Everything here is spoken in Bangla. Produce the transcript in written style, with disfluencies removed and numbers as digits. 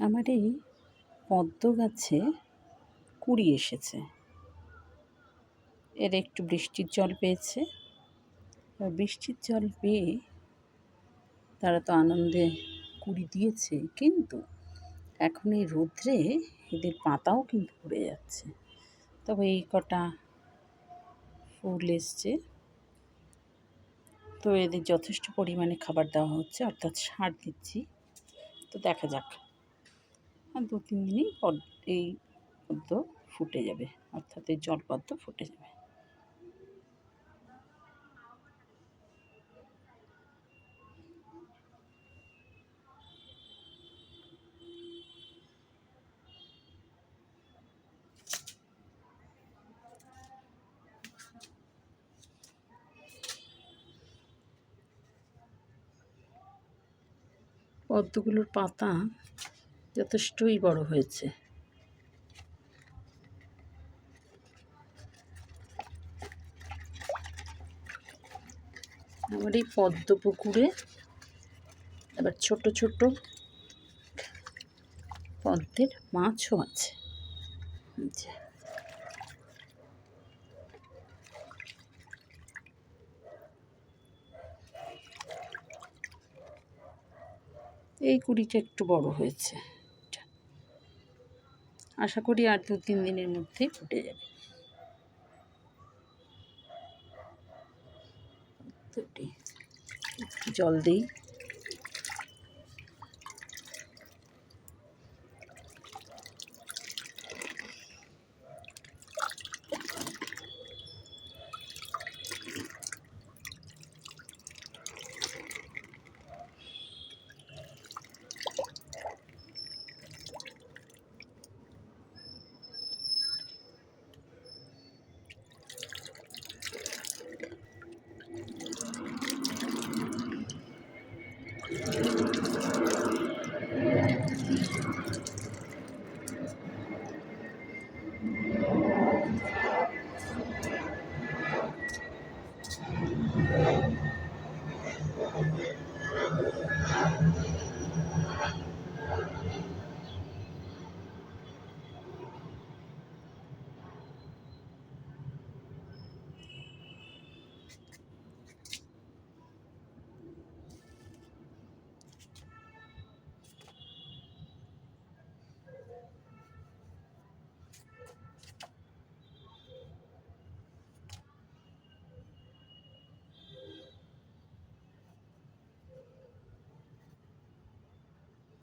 আমার এই পদ্ম গাছে কুঁড়ি এসেছে। এর একটু বৃষ্টির জল পেয়েছে। বৃষ্টির জল পেয়ে তারা তো আনন্দে কুঁড়ি দিয়েছে, কিন্তু এখন এই রৌদ্রে এদের পাতাও কিন্তু পুড়ে যাচ্ছে। তবে এই কটা ফুল এসছে, তো এদের যথেষ্ট পরিমাণে খাবার দেওয়া হচ্ছে, অর্থাৎ সার দিচ্ছি। তো দেখা যাক, আর 2-3 দিনেই এই পদ্ম ফুটে যাবে, অর্থাৎ এই জলপদ্ম ফুটে যাবে। পদ্মগুলোর পাতা যথেষ্টই বড় হয়েছে। আমার এই পদ্ম পুকুরে আবার ছোট ছোট পদ্মের মাছও আছে। এই কুড়িটা একটু বড় হয়েছে, আশা করি আর 2-3 দিনের মধ্যেই ফুটে যাবে। জল দিই।